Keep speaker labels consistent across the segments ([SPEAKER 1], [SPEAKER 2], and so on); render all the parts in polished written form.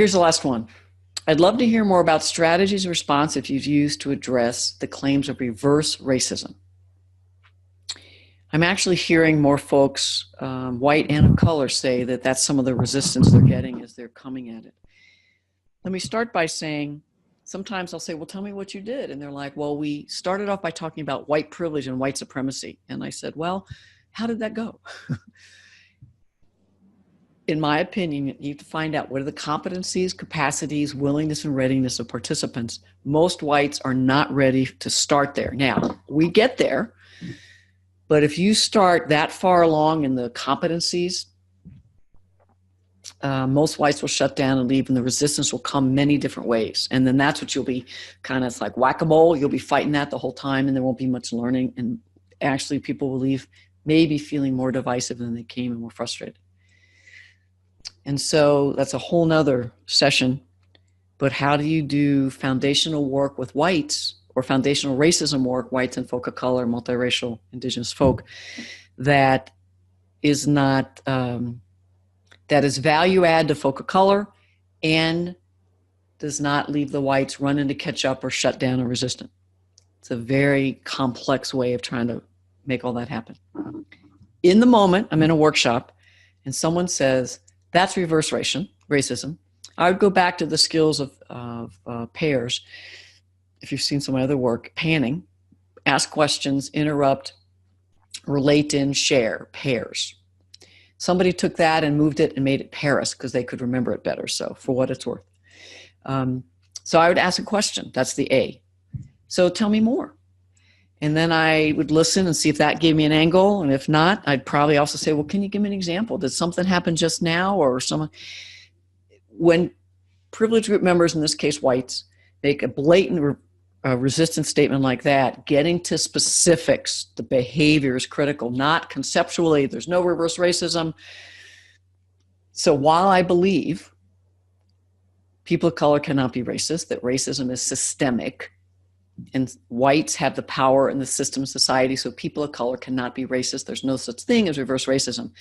[SPEAKER 1] Here's the last one. I'd love to hear more about strategies and responses you've used to address the claims of reverse racism. I'm actually hearing more folks, white and of color, say that that's some of the resistance they're getting as they're coming at it. Let me start by saying, sometimes I'll say, well, tell me what you did. And they're like, well, we started off by talking about white privilege and white supremacy. And I said, well, how did that go? In my opinion, you need to find out what are the competencies, capacities, willingness, and readiness of participants. Most whites are not ready to start there. Now, we get there, but if you start that far along in the competencies, most whites will shut down and leave, and the resistance will come many different ways. And then that's what you'll be kind of, it's like whack-a-mole. You'll be fighting that the whole time, and there won't be much learning. And actually, people will leave maybe feeling more divisive than they came and more frustrated. And so that's a whole nother session. But how do you do foundational work with whites, or foundational racism work, whites and folk of color, multiracial, indigenous folk, that is not, that is value add to folk of color and does not leave the whites running to catch up or shut down or resistant. It's a very complex way of trying to make all that happen. In the moment, I'm in a workshop and someone says, that's reverse racism. I would go back to the skills of pairs. If you've seen some of my other work, panning, ask questions, interrupt, relate in, share, pairs. Somebody took that and moved it and made it Paris because they could remember it better. So for what it's worth. So I would ask a question. That's the A. So tell me more. And then I would listen and see if that gave me an angle. And if not, I'd probably also say, well, can you give me an example? Did something happen just now? Or someone, when privileged group members, in this case, whites, make a blatant resistance statement like that, getting to specifics, the behavior is critical, not conceptually. There's no reverse racism. So while I believe people of color cannot be racist, that racism is systemic, and whites have the power in the system of society, so people of color cannot be racist. There's no such thing as reverse racism.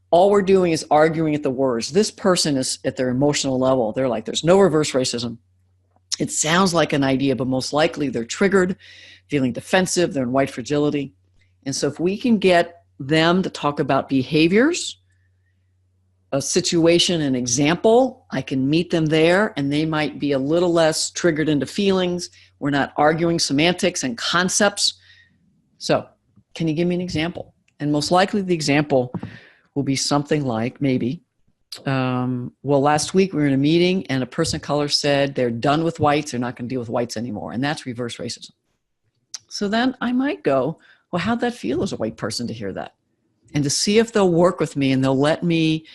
[SPEAKER 1] All we're doing is arguing at the words. This person is at their emotional level. They're like, there's no reverse racism. It sounds like an idea, but most likely they're triggered, feeling defensive, they're in white fragility. And so if we can get them to talk about behaviors, a situation, an example, I can meet them there and they might be a little less triggered into feelings. We're not arguing semantics and concepts. So can you give me an example? And most likely the example will be something like maybe, well, last week we were in a meeting and a person of color said they're done with whites, they're not going to deal with whites anymore. And that's reverse racism. So then I might go, well, how'd that feel as a white person to hear that? And to see if they'll work with me and they'll let me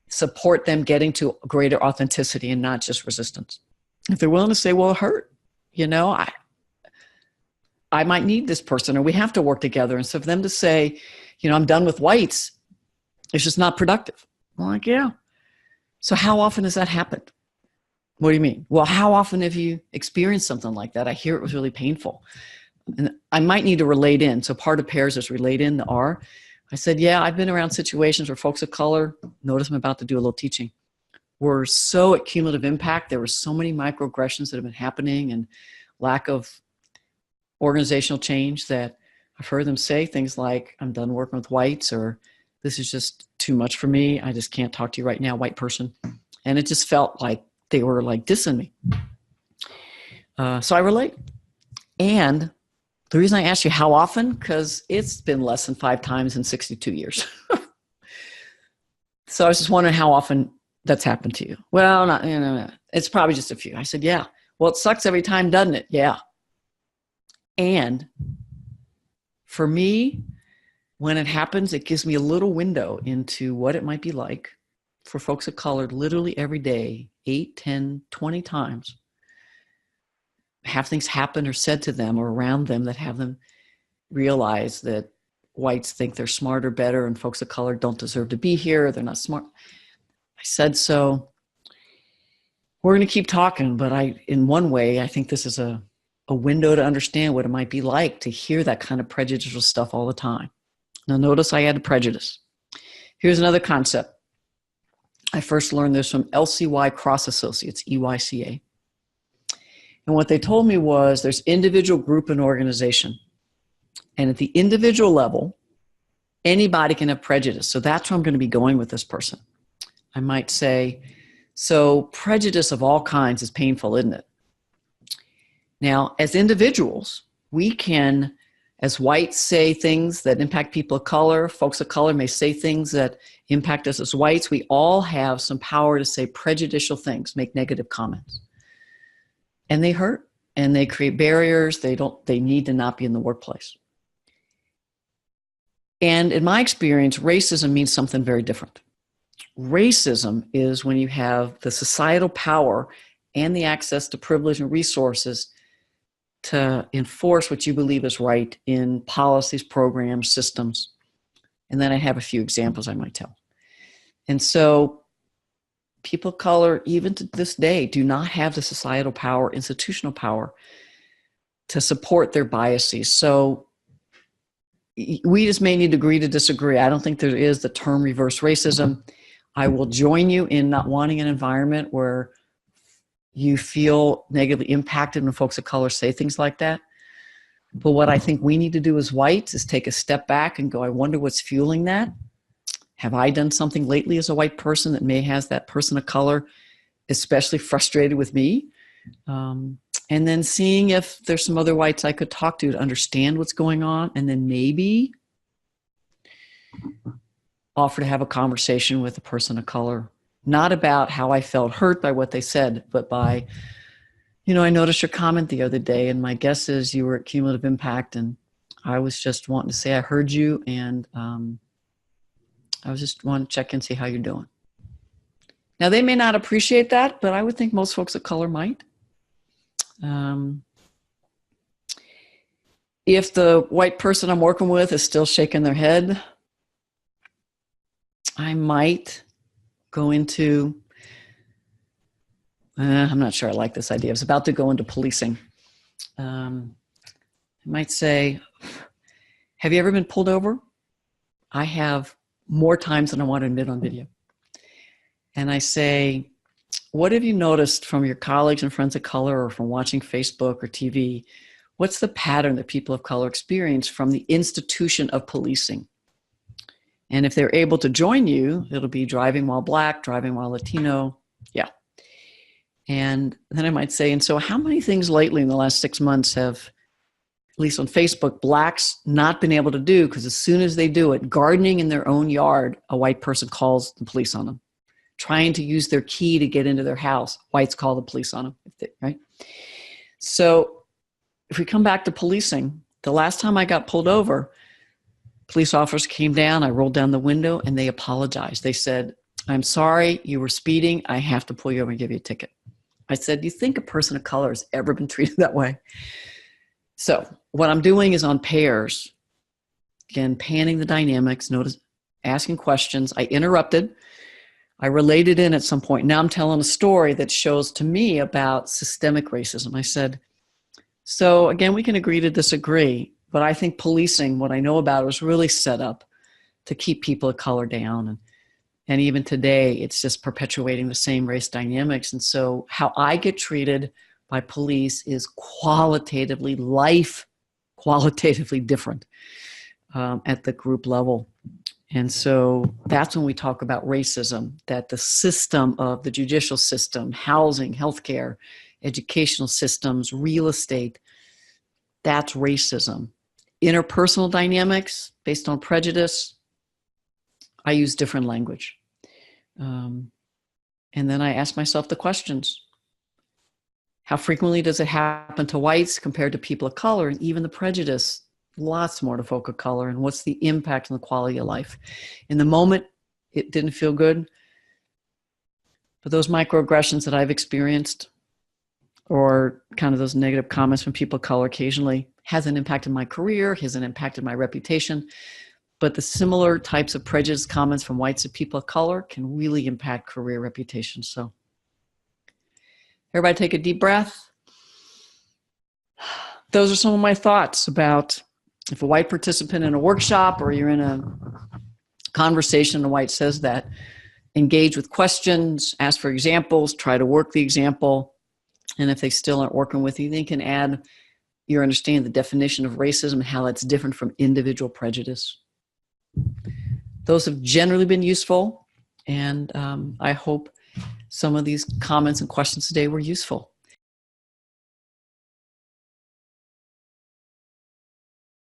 [SPEAKER 1] support them getting to greater authenticity and not just resistance. If they're willing to say, well, it hurt, you know, I might need this person or we have to work together. And so for them to say, you know, I'm done with whites, it's just not productive. I'm like, yeah. So how often has that happened? What do you mean? Well, how often have you experienced something like that? I hear it was really painful. And I might need to relate in. So part of pairs is relate in, the R. I said, yeah, I've been around situations where folks of color, notice I'm about to do a little teaching, were so at cumulative impact. There were so many microaggressions that have been happening and lack of organizational change that I've heard them say things like, I'm done working with whites, or this is just too much for me. I just can't talk to you right now, white person. And it just felt like they were like dissing me. So I relate. And the reason I asked you how often, because it's been less than 5 times in 62 years. So I was just wondering how often that's happened to you. Well, not, you know, it's probably just a few. I said, yeah. Well, it sucks every time, doesn't it? Yeah. And for me, when it happens, it gives me a little window into what it might be like for folks of color literally every day, 8, 10, 20 times, have things happen or said to them or around them that have them realize that whites think they're smarter, better, and folks of color don't deserve to be here. They're not smart. I said, so we're going to keep talking, but in one way, I think this is a window to understand what it might be like to hear that kind of prejudicial stuff all the time. Now notice I added prejudice. Here's another concept. I first learned this from LCY Cross Associates, EYCA. And what they told me was there's individual, group, and organization. And at the individual level, anybody can have prejudice. So that's where I'm going to be going with this person. I might say, so prejudice of all kinds is painful, isn't it? Now, as individuals, we can, as whites, say things that impact people of color. Folks of color may say things that impact us as whites. We all have some power to say prejudicial things, make negative comments. And they hurt, and they create barriers. They need to not be in the workplace. And in my experience, racism means something very different. Racism is when you have the societal power and the access to privilege and resources to enforce what you believe is right in policies, programs, systems. And then I have a few examples I might tell. And so people of color, even to this day, do not have the societal power, institutional power to support their biases. So we just may need to agree to disagree. I don't think there is the term reverse racism. I will join you in not wanting an environment where you feel negatively impacted when folks of color say things like that. But what I think we need to do as whites is take a step back and go, I wonder what's fueling that. Have I done something lately as a white person that may have that person of color especially frustrated with me? And then seeing if there's some other whites I could talk to understand what's going on, and then maybe offer to have a conversation with a person of color, not about how I felt hurt by what they said, but by, I noticed your comment the other day, and my guess is you were at Cumulative Impact, and I was just wanting to say I heard you, and I was just wanting to check and see how you're doing. Now, they may not appreciate that, but I would think most folks of color might. If the white person I'm working with is still shaking their head, I might go into, I'm not sure I like this idea. I was about to go into policing. I might say, have you ever been pulled over? I have more times than I want to admit on video. And I say, what have you noticed from your colleagues and friends of color or from watching Facebook or TV? What's the pattern that people of color experience from the institution of policing? And if they're able to join you, it'll be driving while Black, driving while Latino. Yeah. And then I might say, and so how many things lately in the last 6 months have, at least on Facebook, Blacks not been able to do? Because as soon as they do it, gardening in their own yard, a white person calls the police on them. Trying to use their key to get into their house, whites call the police on them, right? So if we come back to policing, the last time I got pulled over, police officers came down, I rolled down the window, and they apologized. They said, I'm sorry, you were speeding. I have to pull you over and give you a ticket. I said, do you think a person of color has ever been treated that way? So what I'm doing is on pairs, again, panning the dynamics, notice, asking questions. I interrupted. I related in at some point. Now I'm telling a story that shows to me about systemic racism. I said, so again, we can agree to disagree, but I think policing, what I know about it, was really set up to keep people of color down. And even today, it's just perpetuating the same race dynamics. And so how I get treated by police is qualitatively different at the group level. And so that's when we talk about racism, that the system of the judicial system, housing, healthcare, educational systems, real estate, that's racism. Interpersonal dynamics based on prejudice, I use different language. And then I ask myself the questions. How frequently does it happen to whites compared to people of color? And even the prejudice, lots more to folk of color, and what's the impact on the quality of life? In the moment, it didn't feel good, but those microaggressions that I've experienced, or kind of those negative comments from people of color occasionally, hasn't impacted my career, hasn't impacted my reputation, but the similar types of prejudice comments from whites and people of color can really impact career reputation. So everybody take a deep breath. Those are some of my thoughts about if a white participant in a workshop or you're in a conversation and a white says that, engage with questions, ask for examples, try to work the example. And if they still aren't working with you, they can add your understanding the definition of racism and how that's different from individual prejudice. Those have generally been useful, and I hope some of these comments and questions today were useful.